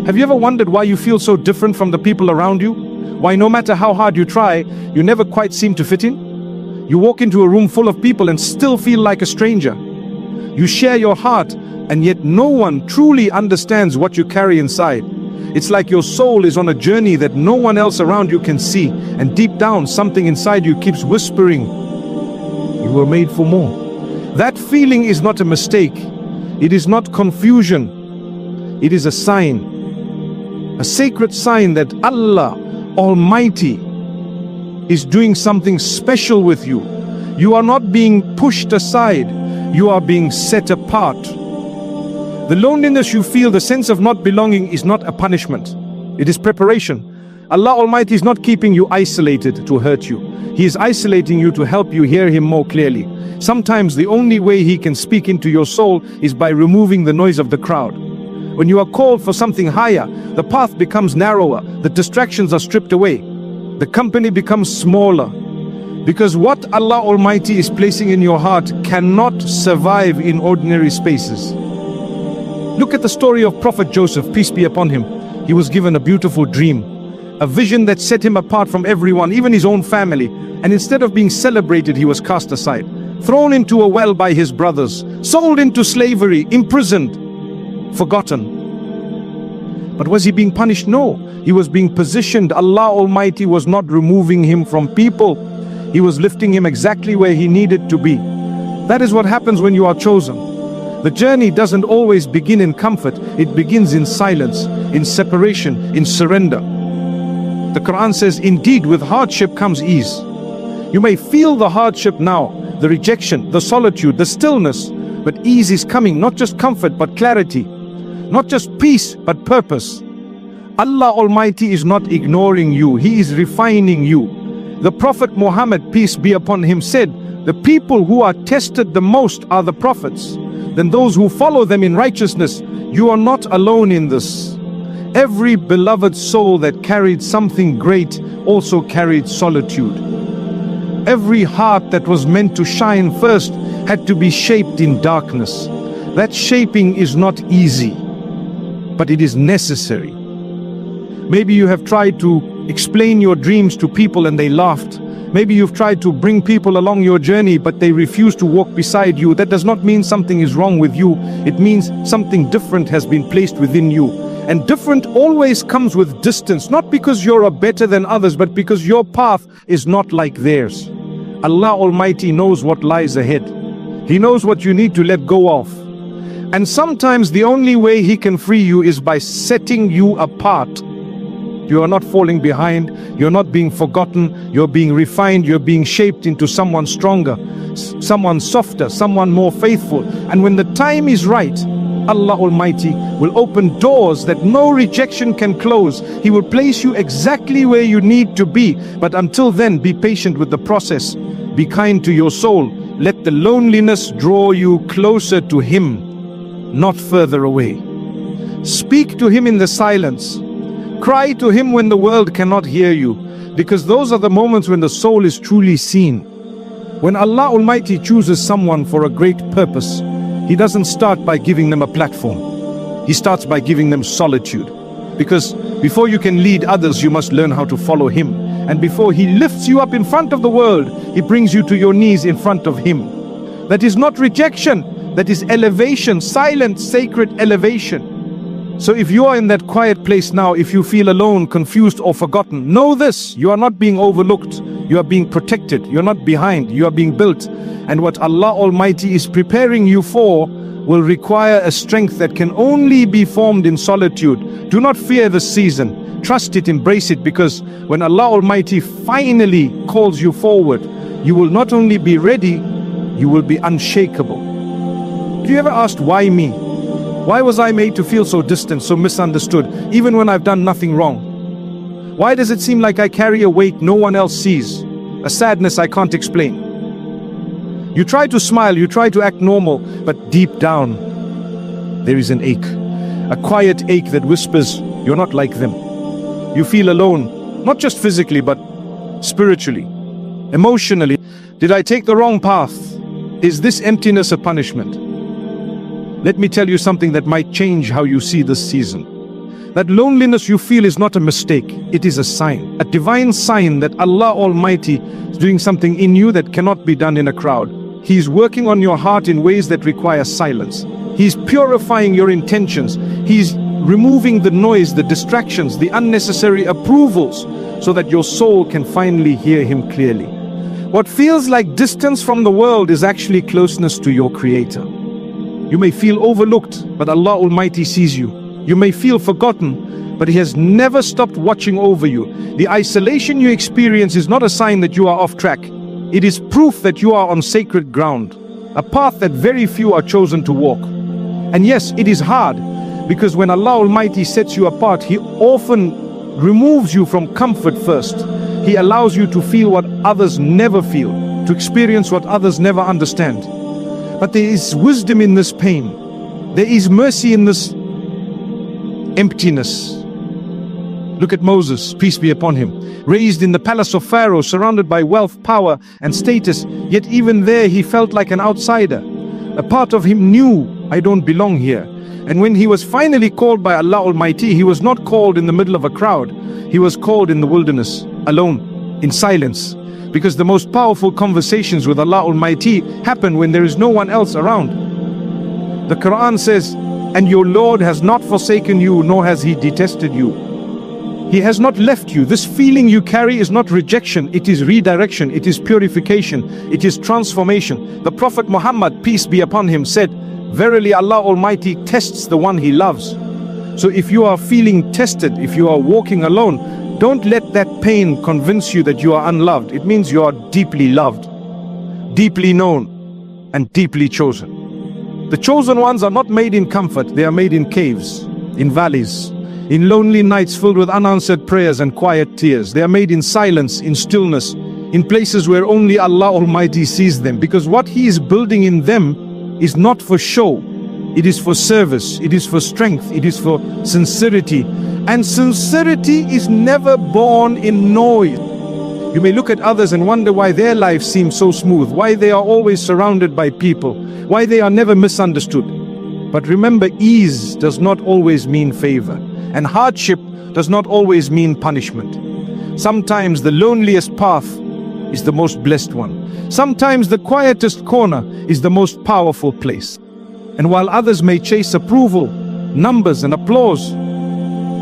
Have you ever wondered why you feel so different from the people around you? Why no matter how hard you try, you never quite seem to fit in? You walk into a room full of people and still feel like a stranger. You share your heart, and yet no one truly understands what you carry inside. It's like your soul is on a journey that no one else around you can see, and deep down something inside you keeps whispering, you were made for more. That feeling is not a mistake. It is not confusion. It is a sign. A sacred sign that Allah Almighty is doing something special with you. You are not being pushed aside. You are being set apart. The loneliness you feel, the sense of not belonging, is not a punishment. It is preparation. Allah Almighty is not keeping you isolated to hurt you. He is isolating you to help you hear Him more clearly. Sometimes the only way He can speak into your soul is by removing the noise of the crowd. When you are called for something higher, the path becomes narrower, the distractions are stripped away, the company becomes smaller. Because what Allah Almighty is placing in your heart cannot survive in ordinary spaces. Look at the story of Prophet Joseph, peace be upon him. He was given a beautiful dream, a vision that set him apart from everyone, even his own family. And instead of being celebrated, he was cast aside, thrown into a well by his brothers, sold into slavery, imprisoned, forgotten. But was he being punished? No, he was being positioned. Allah Almighty was not removing him from people. He was lifting him exactly where he needed to be. That is what happens when you are chosen. The journey doesn't always begin in comfort. It begins in silence, in separation, in surrender. The Quran says, indeed, with hardship comes ease. You may feel the hardship now, the rejection, the solitude, the stillness, but ease is coming, not just comfort, but clarity. Not just peace, but purpose. Allah Almighty is not ignoring you. He is refining you. The Prophet Muhammad, peace be upon him, said, the people who are tested the most are the prophets. Then those who follow them in righteousness. You are not alone in this. Every beloved soul that carried something great also carried solitude. Every heart that was meant to shine first had to be shaped in darkness. That shaping is not easy, but it is necessary. Maybe you have tried to explain your dreams to people and they laughed. Maybe you've tried to bring people along your journey, but they refuse to walk beside you. That does not mean something is wrong with you. It means something different has been placed within you. And different always comes with distance, not because you're better than others, but because your path is not like theirs. Allah Almighty knows what lies ahead. He knows what you need to let go of. And sometimes the only way He can free you is by setting you apart. You are not falling behind, you're not being forgotten, you're being refined, you're being shaped into someone stronger, someone softer, someone more faithful. And when the time is right, Allah Almighty will open doors that no rejection can close. He will place you exactly where you need to be. But until then, be patient with the process. Be kind to your soul. Let the loneliness draw you closer to Him, not further away. Speak to Him in the silence. Cry to Him when the world cannot hear you, because those are the moments when the soul is truly seen. When Allah Almighty chooses someone for a great purpose, He doesn't start by giving them a platform. He starts by giving them solitude. Because before you can lead others, you must learn how to follow Him. And before He lifts you up in front of the world, He brings you to your knees in front of Him. That is not rejection, that is elevation, silent, sacred elevation. So if you are in that quiet place now, if you feel alone, confused or forgotten, know this, you are not being overlooked, you are being protected, you are not behind, you are being built. And what Allah Almighty is preparing you for will require a strength that can only be formed in solitude. Do not fear the season, trust it, embrace it, because when Allah Almighty finally calls you forward, you will not only be ready, you will be unshakable. Do you ever ask, why me? Why was I made to feel so distant, so misunderstood, even when I've done nothing wrong? Why does it seem like I carry a weight no one else sees, a sadness I can't explain? You try to smile, you try to act normal, but deep down, there is an ache, a quiet ache that whispers, you're not like them. You feel alone, not just physically, but spiritually, emotionally. Did I take the wrong path? Is this emptiness a punishment? Let me tell you something that might change how you see this season. That loneliness you feel is not a mistake, it is a sign, a divine sign that Allah Almighty is doing something in you that cannot be done in a crowd. He is working on your heart in ways that require silence. He is purifying your intentions. He is removing the noise, the distractions, the unnecessary approvals, so that your soul can finally hear Him clearly. What feels like distance from the world is actually closeness to your Creator. You may feel overlooked, but Allah Almighty sees you. You may feel forgotten, but He has never stopped watching over you. The isolation you experience is not a sign that you are off track. It is proof that you are on sacred ground, a path that very few are chosen to walk. And yes, it is hard, because when Allah Almighty sets you apart, He often removes you from comfort first. He allows you to feel what others never feel, to experience what others never understand. But there is wisdom in this pain. There is mercy in this emptiness. Look at Moses, peace be upon him, raised in the palace of Pharaoh, surrounded by wealth, power, and status, yet even there he felt like an outsider. A part of him knew, I don't belong here. And when he was finally called by Allah Almighty, he was not called in the middle of a crowd. He was called in the wilderness, alone, in silence. Because the most powerful conversations with Allah Almighty happen when there is no one else around. The Quran says, and your Lord has not forsaken you, nor has He detested you. He has not left you. This feeling you carry is not rejection, it is redirection, it is purification, it is transformation. The Prophet Muhammad, peace be upon him, said, verily Allah Almighty tests the one He loves. So if you are feeling tested, if you are walking alone, don't let that pain convince you that you are unloved. It means you are deeply loved, deeply known, and deeply chosen. The chosen ones are not made in comfort, they are made in caves, in valleys, in lonely nights filled with unanswered prayers and quiet tears. They are made in silence, in stillness, in places where only Allah Almighty sees them. Because what He is building in them is not for show, it is for service, it is for strength, it is for sincerity. And sincerity is never born in noise. You may look at others and wonder why their lives seem so smooth, why they are always surrounded by people, why they are never misunderstood. But remember, ease does not always mean favor, and hardship does not always mean punishment. Sometimes the loneliest path is the most blessed one. Sometimes the quietest corner is the most powerful place. And while others may chase approval, numbers and applause,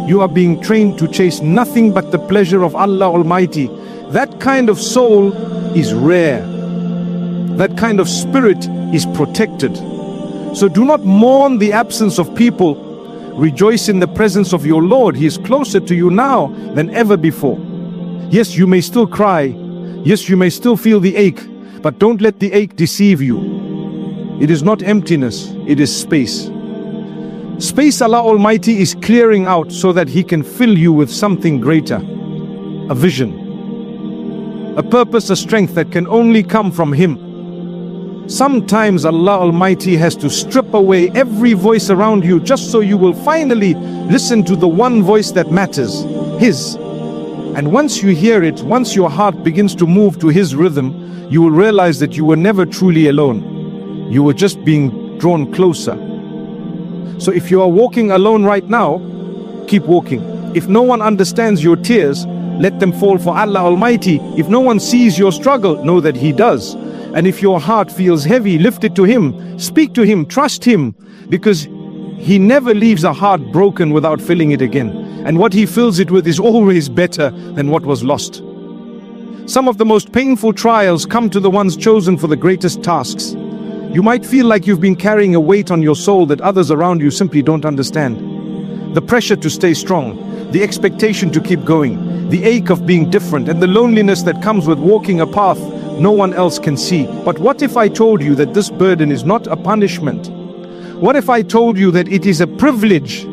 you are being trained to chase nothing but the pleasure of Allah Almighty. That kind of soul is rare. That kind of spirit is protected. So do not mourn the absence of people. Rejoice in the presence of your Lord. He is closer to you now than ever before. Yes, you may still cry. Yes, you may still feel the ache, but don't let the ache deceive you. It is not emptiness, it is space. Space Allah Almighty is clearing out so that He can fill you with something greater. A vision, a purpose, a strength that can only come from Him. Sometimes Allah Almighty has to strip away every voice around you just so you will finally listen to the one voice that matters, His. And once you hear it, once your heart begins to move to His rhythm, you will realize that you were never truly alone. You were just being drawn closer. So if you are walking alone right now, keep walking. If no one understands your tears, let them fall for Allah Almighty. If no one sees your struggle, know that He does. And if your heart feels heavy, lift it to Him, speak to Him, trust Him, because He never leaves a heart broken without filling it again. And what He fills it with is always better than what was lost. Some of the most painful trials come to the ones chosen for the greatest tasks. You might feel like you've been carrying a weight on your soul that others around you simply don't understand. The pressure to stay strong, the expectation to keep going, the ache of being different, and the loneliness that comes with walking a path no one else can see. But what if I told you that this burden is not a punishment? What if I told you that it is a privilege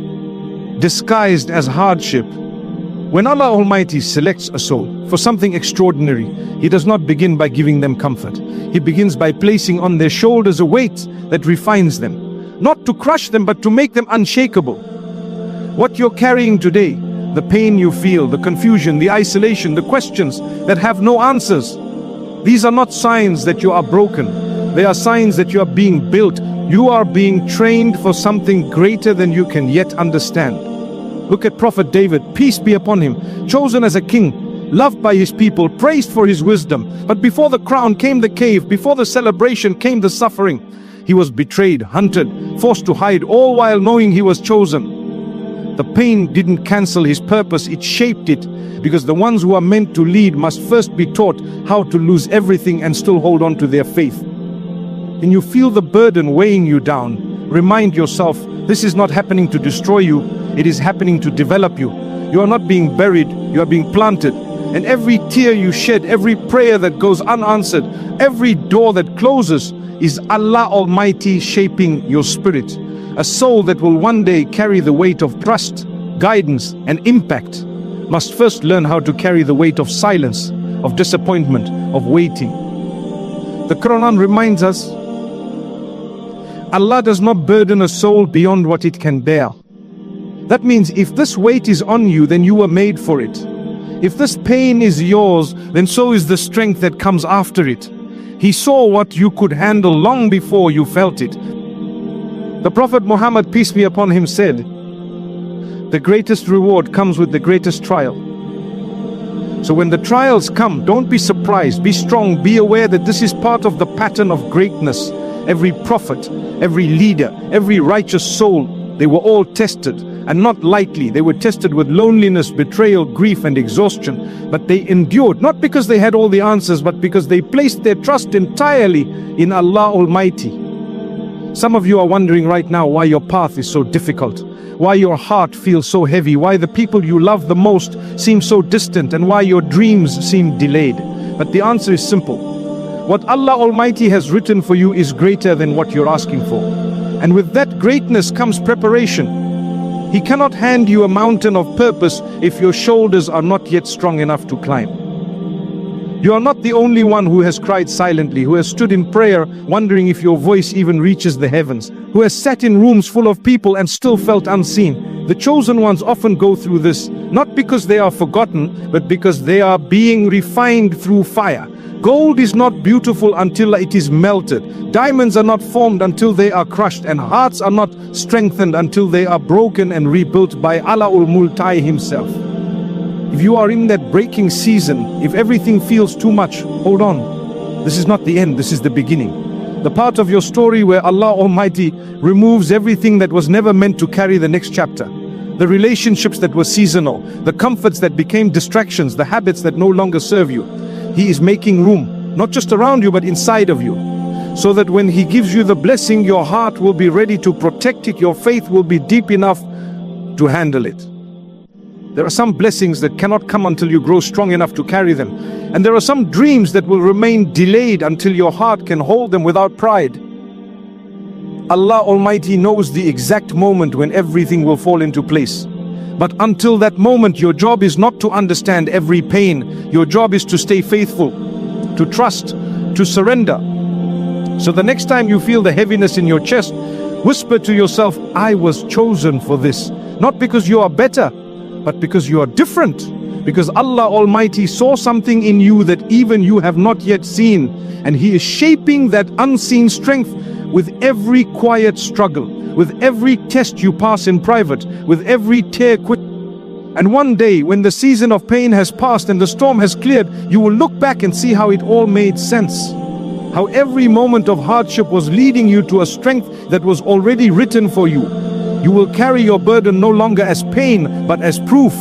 disguised as hardship? When Allah Almighty selects a soul for something extraordinary, He does not begin by giving them comfort. He begins by placing on their shoulders a weight that refines them, not to crush them, but to make them unshakable. What you're carrying today, the pain you feel, the confusion, the isolation, the questions that have no answers, these are not signs that you are broken. They are signs that you are being built. You are being trained for something greater than you can yet understand. Look at Prophet David, peace be upon him, chosen as a king, loved by his people, praised for his wisdom. But before the crown came the cave, before the celebration came the suffering. He was betrayed, hunted, forced to hide, all while knowing he was chosen. The pain didn't cancel his purpose, it shaped it, because the ones who are meant to lead must first be taught how to lose everything and still hold on to their faith. When you feel the burden weighing you down, remind yourself, this is not happening to destroy you, it is happening to develop you. You are not being buried, you are being planted. And every tear you shed, every prayer that goes unanswered, every door that closes is Allah Almighty shaping your spirit. A soul that will one day carry the weight of trust, guidance, and impact must first learn how to carry the weight of silence, of disappointment, of waiting. The Quran reminds us, Allah does not burden a soul beyond what it can bear. That means if this weight is on you, then you were made for it. If this pain is yours, then so is the strength that comes after it. He saw what you could handle long before you felt it. The Prophet Muhammad, peace be upon him, said, the greatest reward comes with the greatest trial. So when the trials come, don't be surprised, be strong, be aware that this is part of the pattern of greatness. Every prophet, every leader, every righteous soul, they were all tested, and not lightly. They were tested with loneliness, betrayal, grief, and exhaustion. But they endured, not because they had all the answers, but because they placed their trust entirely in Allah Almighty. Some of you are wondering right now why your path is so difficult, why your heart feels so heavy, why the people you love the most seem so distant, and why your dreams seem delayed. But the answer is simple. What Allah Almighty has written for you is greater than what you're asking for. And with that greatness comes preparation. He cannot hand you a mountain of purpose if your shoulders are not yet strong enough to climb. You are not the only one who has cried silently, who has stood in prayer wondering if your voice even reaches the heavens, who has sat in rooms full of people and still felt unseen. The chosen ones often go through this, not because they are forgotten, but because they are being refined through fire. Gold is not beautiful until it is melted. Diamonds are not formed until they are crushed, and hearts are not strengthened until they are broken and rebuilt by Allah Multai himself. If you are in that breaking season, if everything feels too much, hold on. This is not the end, this is the beginning. The part of your story where Allah Almighty removes everything that was never meant to carry the next chapter. The relationships that were seasonal, the comforts that became distractions, the habits that no longer serve you. He is making room, not just around you, but inside of you. So that when He gives you the blessing, your heart will be ready to protect it, your faith will be deep enough to handle it. There are some blessings that cannot come until you grow strong enough to carry them. And there are some dreams that will remain delayed until your heart can hold them without pride. Allah Almighty knows the exact moment when everything will fall into place. But until that moment, your job is not to understand every pain. Your job is to stay faithful, to trust, to surrender. So the next time you feel the heaviness in your chest, whisper to yourself, I was chosen for this. Not because you are better, but because you are different. Because Allah Almighty saw something in you that even you have not yet seen. And He is shaping that unseen strength with every quiet struggle, with every test you pass in private, with every tear quit. And one day, when the season of pain has passed and the storm has cleared, you will look back and see how it all made sense. How every moment of hardship was leading you to a strength that was already written for you. You will carry your burden no longer as pain, but as proof.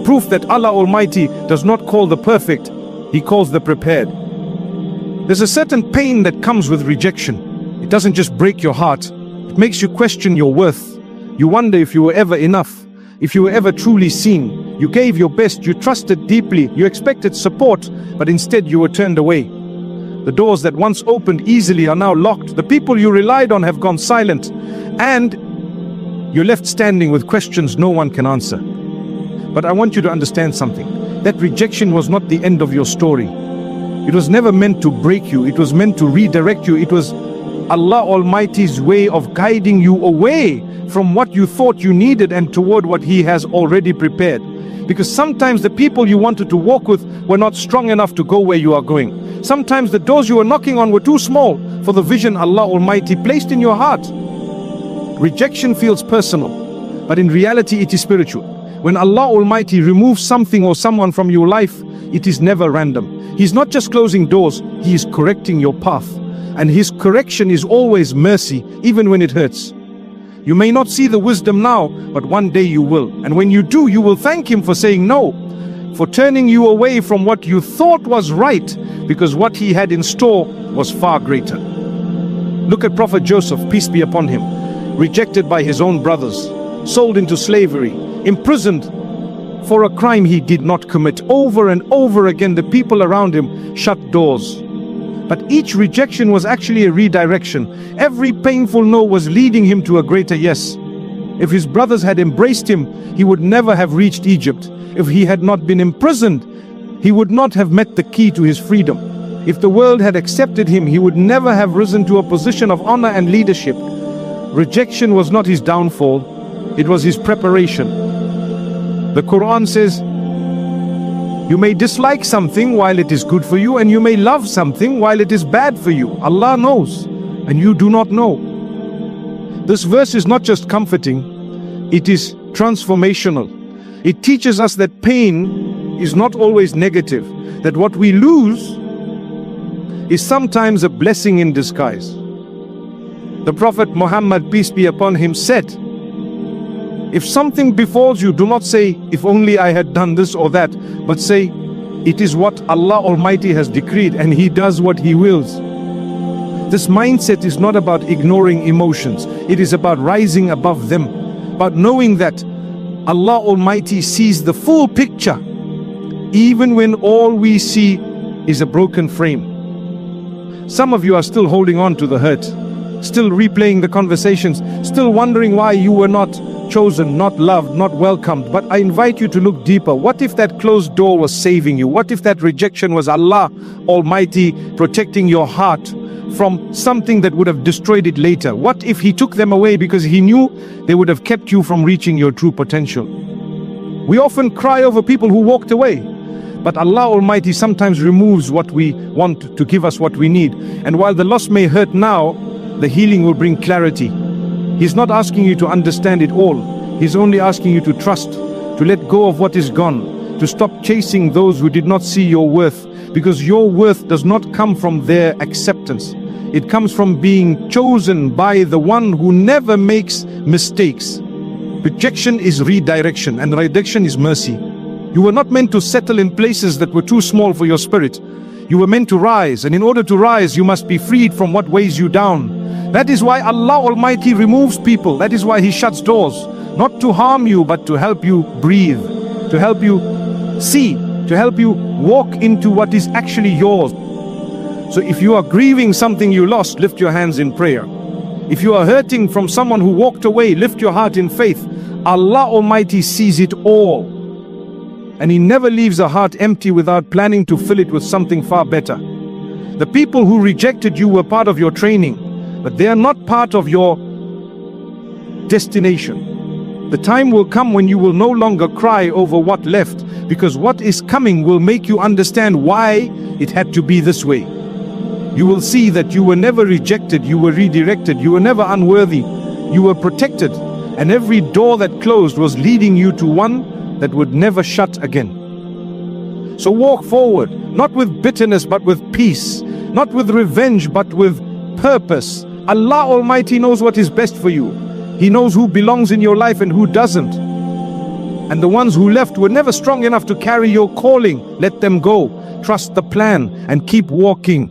Proof that Allah Almighty does not call the perfect, He calls the prepared. There's a certain pain that comes with rejection. It doesn't just break your heart, it makes you question your worth. You wonder if you were ever enough, if you were ever truly seen. You gave your best, you trusted deeply, you expected support, but instead you were turned away. The doors that once opened easily are now locked. The people you relied on have gone silent, and you're left standing with questions no one can answer. But I want you to understand something. That rejection was not the end of your story. It was never meant to break you, it was meant to redirect you. It was Allah Almighty's way of guiding you away from what you thought you needed and toward what He has already prepared. Because sometimes the people you wanted to walk with were not strong enough to go where you are going. Sometimes the doors you were knocking on were too small for the vision Allah Almighty placed in your heart. Rejection feels personal, But in reality, it is spiritual. When Allah Almighty removes something or someone from your life, it is never random. He's not just closing doors, He is correcting your path. And His correction is always mercy, even when it hurts. You may not see the wisdom now, but one day you will. And when you do, you will thank Him for saying no, for turning you away from what you thought was right, because what He had in store was far greater. Look at Prophet Joseph, peace be upon him, rejected by his own brothers, sold into slavery, imprisoned for a crime he did not commit. Over and over again, the people around him shut doors. But each rejection was actually a redirection. Every painful no was leading him to a greater yes. If his brothers had embraced him, he would never have reached Egypt. If he had not been imprisoned, he would not have met the key to his freedom. If the world had accepted him, he would never have risen to a position of honor and leadership. Rejection was not his downfall, it was his preparation. The Quran says, you may dislike something while it is good for you, and you may love something while it is bad for you. Allah knows, and you do not know. This verse is not just comforting, it is transformational. It teaches us that pain is not always negative, that what we lose is sometimes a blessing in disguise. The Prophet Muhammad, peace be upon him, said, if something befalls you, do not say, if only I had done this or that, but say, it is what Allah Almighty has decreed, and He does what He wills. This mindset is not about ignoring emotions, it is about rising above them, about knowing that Allah Almighty sees the full picture, even when all we see is a broken frame. Some of you are still holding on to the hurt, still replaying the conversations, still wondering why you were not chosen, not loved, not welcomed. But I invite you to look deeper. What if that closed door was saving you? What if that rejection was Allah Almighty protecting your heart from something that would have destroyed it later? What if He took them away because He knew they would have kept you from reaching your true potential? We often cry over people who walked away, but Allah Almighty sometimes removes what we want to give us what we need. And while the loss may hurt now, the healing will bring clarity. He's not asking you to understand it all. He's only asking you to trust, to let go of what is gone, to stop chasing those who did not see your worth, because your worth does not come from their acceptance. It comes from being chosen by the one who never makes mistakes. Rejection is redirection, and redirection is mercy. You were not meant to settle in places that were too small for your spirit. You were meant to rise, and in order to rise, you must be freed from what weighs you down. That is why Allah Almighty removes people. That is why He shuts doors, not to harm you, but to help you breathe, to help you see, to help you walk into what is actually yours. So if you are grieving something you lost, lift your hands in prayer. If you are hurting from someone who walked away, lift your heart in faith. Allah Almighty sees it all, and He never leaves a heart empty without planning to fill it with something far better. The people who rejected you were part of your training, but they are not part of your destination. The time will come when you will no longer cry over what left, because what is coming will make you understand why it had to be this way. You will see that you were never rejected, you were redirected, you were never unworthy, you were protected, and every door that closed was leading you to one that would never shut again. So walk forward, not with bitterness but with peace, not with revenge but with purpose. Allah Almighty knows what is best for you. He knows who belongs in your life and who doesn't. And the ones who left were never strong enough to carry your calling. Let them go. Trust the plan and keep walking.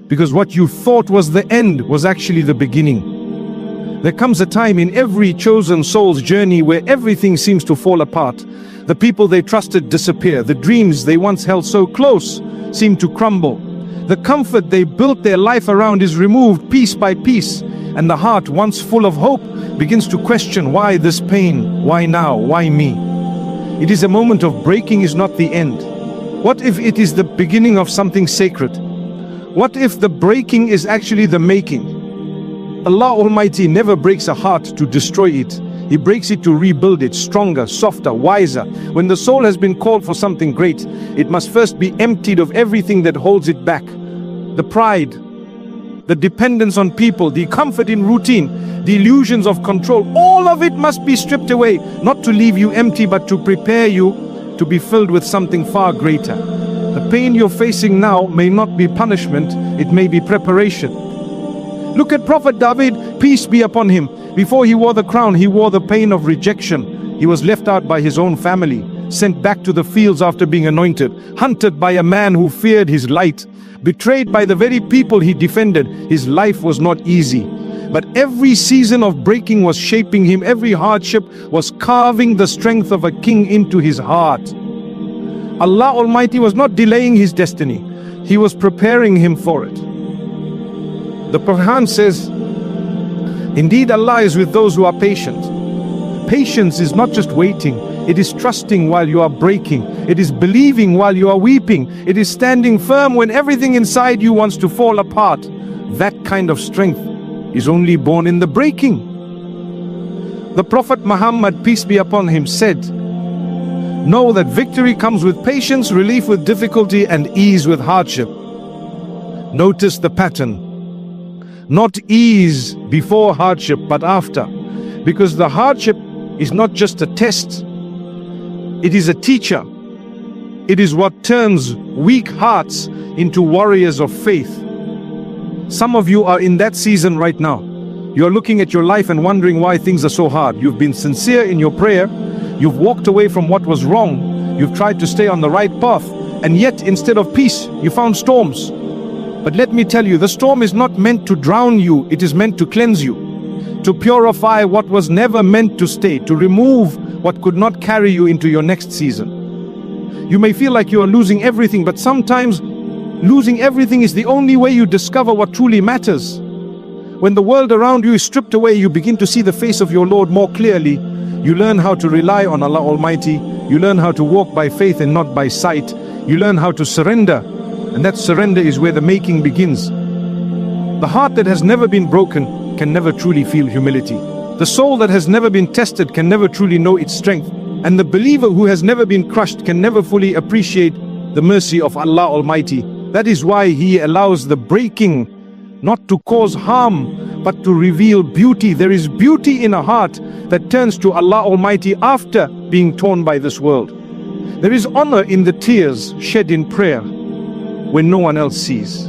Because what you thought was the end was actually the beginning. There comes a time in every chosen soul's journey where everything seems to fall apart. The people they trusted disappear. The dreams they once held so close seem to crumble. The comfort they built their life around is removed piece by piece, and the heart, once full of hope, begins to question, why this pain? Why now? Why me? It is a moment of breaking is not the end. What if it is the beginning of something sacred? What if the breaking is actually the making? Allah Almighty never breaks a heart to destroy it. He breaks it to rebuild it stronger, softer, wiser. When the soul has been called for something great, it must first be emptied of everything that holds it back. The pride, the dependence on people, the comfort in routine, the illusions of control, all of it must be stripped away, not to leave you empty, but to prepare you to be filled with something far greater. The pain you're facing now may not be punishment, it may be preparation. Look at Prophet David, peace be upon him. Before he wore the crown, he wore the pain of rejection. He was left out by his own family, sent back to the fields after being anointed, hunted by a man who feared his light, betrayed by the very people he defended. His life was not easy. But every season of breaking was shaping him. Every hardship was carving the strength of a king into his heart. Allah Almighty was not delaying his destiny. He was preparing him for it. The Quran says, indeed Allah is with those who are patient. Patience is not just waiting. It is trusting while you are breaking. It is believing while you are weeping. It is standing firm when everything inside you wants to fall apart. That kind of strength is only born in the breaking. The Prophet Muhammad, peace be upon him, said, know that victory comes with patience, relief with difficulty, and ease with hardship. Notice the pattern. Not ease before hardship, but after. Because the hardship is not just a test. It is a teacher. It is what turns weak hearts into warriors of faith. Some of you are in that season right now. You're looking at your life and wondering why things are so hard. You've been sincere in your prayer. You've walked away from what was wrong. You've tried to stay on the right path. And yet, instead of peace, you found storms. But let me tell you, the storm is not meant to drown you. It is meant to cleanse you, to purify what was never meant to stay, to remove what could not carry you into your next season. You may feel like you are losing everything, but sometimes losing everything is the only way you discover what truly matters. When the world around you is stripped away, you begin to see the face of your Lord more clearly. You learn how to rely on Allah Almighty. You learn how to walk by faith and not by sight. You learn how to surrender, and that surrender is where the making begins. The heart that has never been broken can never truly feel humility. The soul that has never been tested can never truly know its strength. And the believer who has never been crushed can never fully appreciate the mercy of Allah Almighty. That is why He allows the breaking not to cause harm, but to reveal beauty. There is beauty in a heart that turns to Allah Almighty after being torn by this world. There is honor in the tears shed in prayer when no one else sees.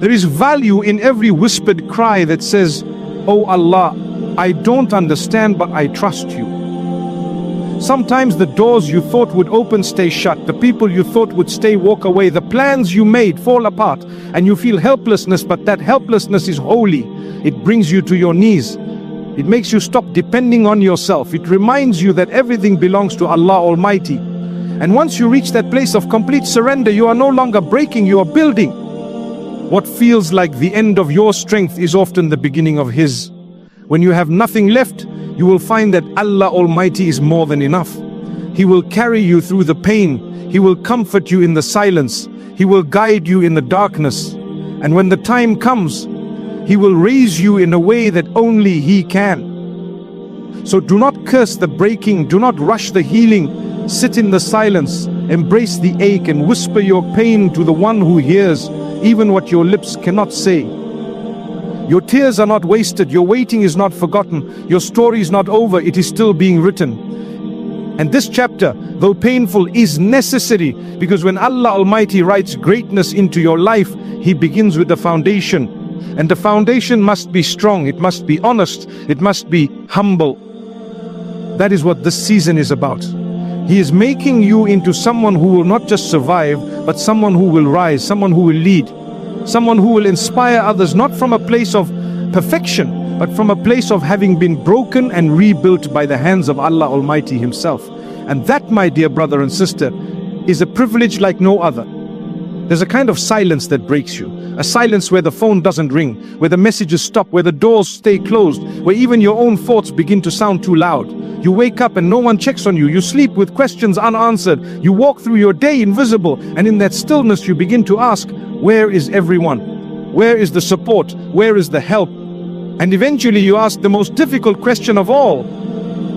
There is value in every whispered cry that says, "Oh Allah, I don't understand, but I trust you." Sometimes the doors you thought would open stay shut. The people you thought would stay walk away. The plans you made fall apart and you feel helplessness, but that helplessness is holy. It brings you to your knees. It makes you stop depending on yourself. It reminds you that everything belongs to Allah Almighty. And once you reach that place of complete surrender, you are no longer breaking, you are building. What feels like the end of your strength is often the beginning of His. When you have nothing left, you will find that Allah Almighty is more than enough. He will carry you through the pain. He will comfort you in the silence. He will guide you in the darkness. And when the time comes, He will raise you in a way that only He can. So do not curse the breaking. Do not rush the healing. Sit in the silence. Embrace the ache and whisper your pain to the one who hears, even what your lips cannot say. Your tears are not wasted. Your waiting is not forgotten. Your story is not over. It is still being written. And this chapter, though painful, is necessary, because when Allah Almighty writes greatness into your life, He begins with the foundation. And the foundation must be strong. It must be honest. It must be humble. That is what this season is about. He is making you into someone who will not just survive, but someone who will rise, someone who will lead. Someone who will inspire others, not from a place of perfection, but from a place of having been broken and rebuilt by the hands of Allah Almighty Himself. And that, my dear brother and sister, is a privilege like no other. There's a kind of silence that breaks you. A silence where the phone doesn't ring, where the messages stop, where the doors stay closed, where even your own thoughts begin to sound too loud. You wake up and no one checks on you. You sleep with questions unanswered. You walk through your day invisible. And in that stillness you begin to ask, where is everyone? Where is the support? Where is the help? And eventually you ask the most difficult question of all,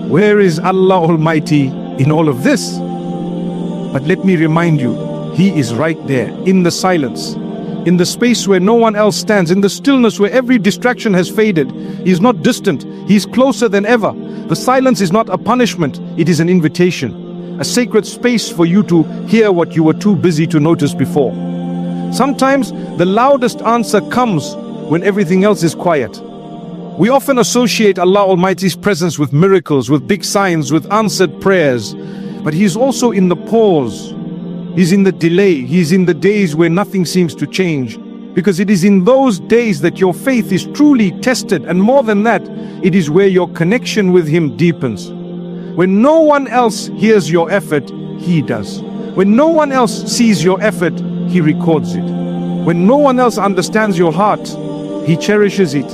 where is Allah Almighty in all of this? But let me remind you, He is right there in the silence, in the space where no one else stands, in the stillness where every distraction has faded. He is not distant, he is closer than ever. The silence is not a punishment, it is an invitation, a sacred space for you to hear what you were too busy to notice before. Sometimes the loudest answer comes when everything else is quiet. We often associate Allah Almighty's presence with miracles, with big signs, with answered prayers. But He is also in the pause. He's in the delay. He's in the days where nothing seems to change. Because it is in those days that your faith is truly tested. And more than that, it is where your connection with Him deepens. When no one else hears your effort, He does. When no one else sees your effort, He records it. When no one else understands your heart, He cherishes it.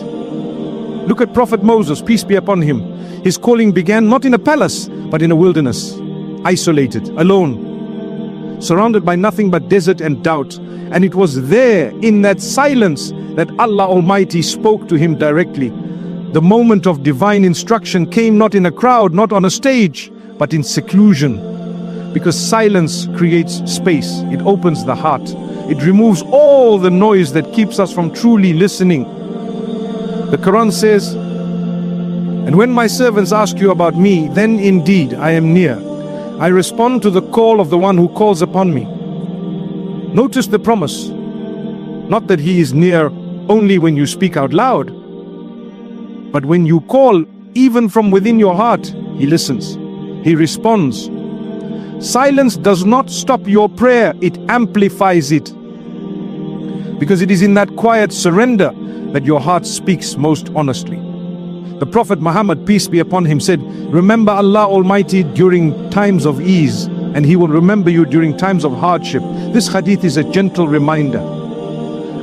Look at Prophet Moses, peace be upon him. His calling began not in a palace, but in a wilderness. Isolated, alone, surrounded by nothing but desert and doubt. And it was there, in that silence, that Allah Almighty spoke to him directly. The moment of divine instruction came not in a crowd, not on a stage, but in seclusion. Because silence creates space, it opens the heart. It removes all the noise that keeps us from truly listening. The Quran says, "And when my servants ask you about me, then indeed I am near. I respond to the call of the one who calls upon me." Notice the promise. Not that He is near only when you speak out loud, but when you call, even from within your heart, He listens. He responds. Silence does not stop your prayer, it amplifies it. Because it is in that quiet surrender that your heart speaks most honestly. The Prophet Muhammad, peace be upon him, said, "Remember Allah Almighty during times of ease, and He will remember you during times of hardship." This hadith is a gentle reminder.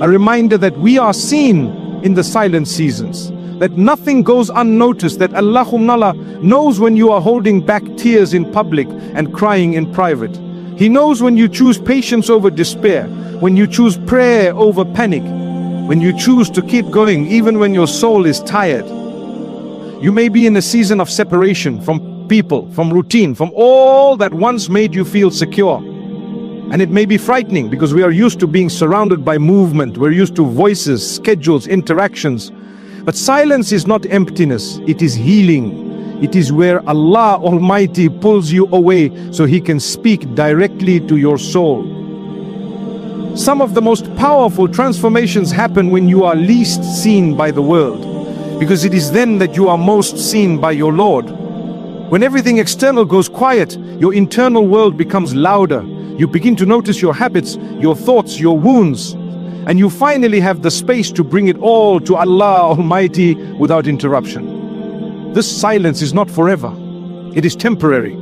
A reminder that we are seen in the silent seasons, that nothing goes unnoticed, that Allah knows when you are holding back tears in public and crying in private. He knows when you choose patience over despair, when you choose prayer over panic, when you choose to keep going even when your soul is tired. You may be in a season of separation from people, from routine, from all that once made you feel secure. And it may be frightening because we are used to being surrounded by movement, we're used to voices, schedules, interactions. But silence is not emptiness, it is healing. It is where Allah Almighty pulls you away so He can speak directly to your soul. Some of the most powerful transformations happen when you are least seen by the world, because it is then that you are most seen by your Lord. When everything external goes quiet, your internal world becomes louder. You begin to notice your habits, your thoughts, your wounds, and you finally have the space to bring it all to Allah Almighty without interruption. This silence is not forever, it is temporary.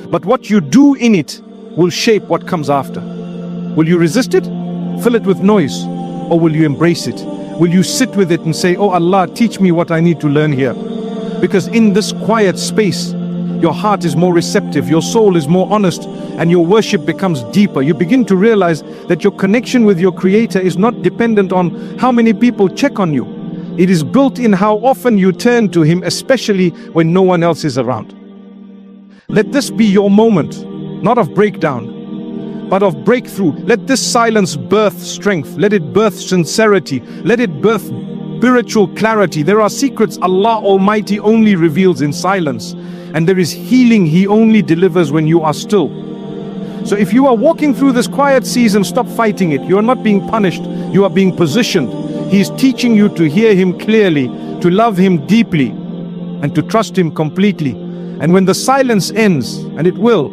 But what you do in it will shape what comes after. Will you resist it? Fill it with noise, or will you embrace it? Will you sit with it and say, "Oh Allah, teach me what I need to learn here"? Because in this quiet space, your heart is more receptive, your soul is more honest, and your worship becomes deeper. You begin to realize that your connection with your Creator is not dependent on how many people check on you. It is built in how often you turn to Him, especially when no one else is around. Let this be your moment, not of breakdown, but of breakthrough. Let this silence birth strength. Let it birth sincerity. Let it birth spiritual clarity. There are secrets Allah Almighty only reveals in silence. And there is healing He only delivers when you are still. So if you are walking through this quiet season, stop fighting it. You are not being punished. You are being positioned. He is teaching you to hear Him clearly, to love Him deeply, and to trust Him completely. And when the silence ends, and it will,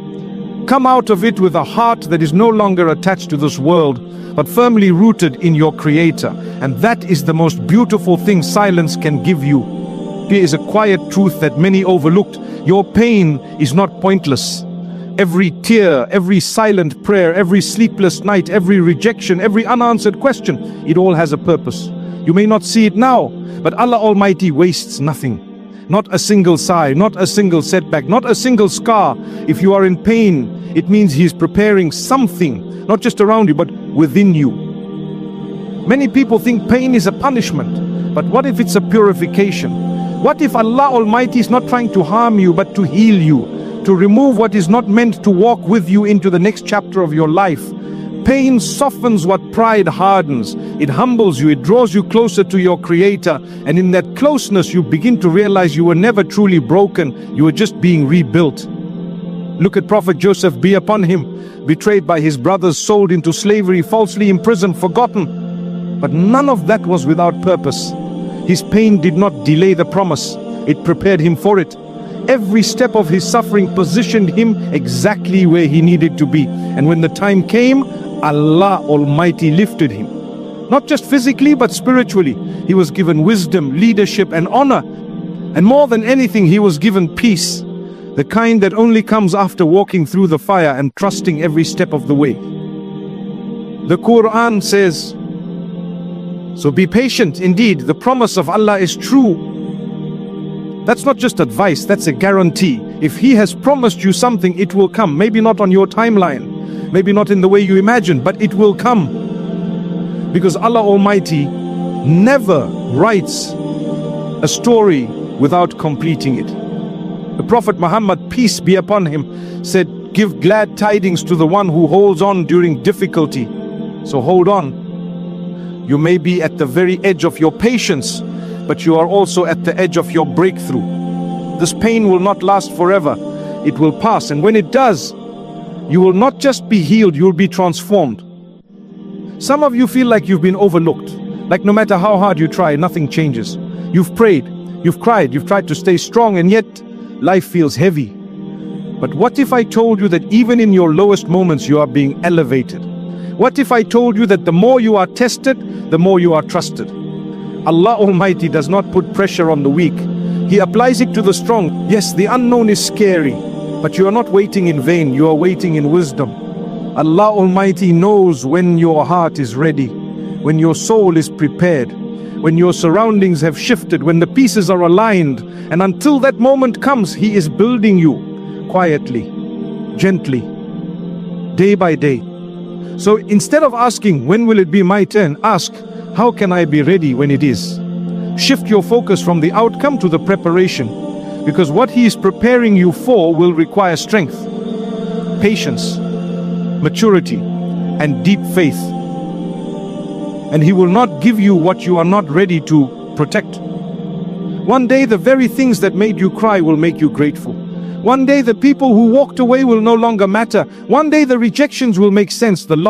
come out of it with a heart that is no longer attached to this world, but firmly rooted in your Creator. And that is the most beautiful thing silence can give you. Here is a quiet truth that many overlooked. Your pain is not pointless. Every tear, every silent prayer, every sleepless night, every rejection, every unanswered question, it all has a purpose. You may not see it now, but Allah Almighty wastes nothing. Not a single sigh, not a single setback, not a single scar. If you are in pain, it means He is preparing something, not just around you, but within you. Many people think pain is a punishment, but what if it's a purification? What if Allah Almighty is not trying to harm you, but to heal you, to remove what is not meant to walk with you into the next chapter of your life? Pain softens what pride hardens. It humbles you, it draws you closer to your Creator, and in that closeness you begin to realize you were never truly broken, you were just being rebuilt. Look at Prophet Joseph, be upon him, betrayed by his brothers, sold into slavery, falsely imprisoned, forgotten. But none of that was without purpose. His pain did not delay the promise, it prepared him for it. Every step of his suffering positioned him exactly where he needed to be. And when the time came, Allah Almighty lifted him. Not just physically, but spiritually. He was given wisdom, leadership, and honor. And more than anything, he was given peace. The kind that only comes after walking through the fire and trusting every step of the way. The Quran says, so be patient. Indeed, the promise of Allah is true. That's not just advice, that's a guarantee. If He has promised you something, it will come. Maybe not on your timeline, maybe not in the way you imagine, but it will come. Because Allah Almighty never writes a story without completing it. The Prophet Muhammad, peace be upon him, said, give glad tidings to the one who holds on during difficulty. So hold on. You may be at the very edge of your patience, but you are also at the edge of your breakthrough. This pain will not last forever. It will pass, and when it does, you will not just be healed, you will be transformed. Some of you feel like you've been overlooked, like no matter how hard you try, nothing changes. You've prayed, you've cried, you've tried to stay strong, and yet life feels heavy. But what if I told you that even in your lowest moments you are being elevated? What if I told you that the more you are tested, the more you are trusted? Allah Almighty does not put pressure on the weak. He applies it to the strong. Yes, the unknown is scary, but you are not waiting in vain, you are waiting in wisdom. Allah Almighty knows when your heart is ready, when your soul is prepared, when your surroundings have shifted, when the pieces are aligned, and until that moment comes, He is building you quietly, gently, day by day. So instead of asking, when will it be my turn? Ask, how can I be ready when it is? Shift your focus from the outcome to the preparation, because what He is preparing you for will require strength, patience, maturity, and deep faith. And He will not give you what you are not ready to protect. One day the very things that made you cry will make you grateful. One day the people who walked away will no longer matter. One day the rejections will make sense. The loss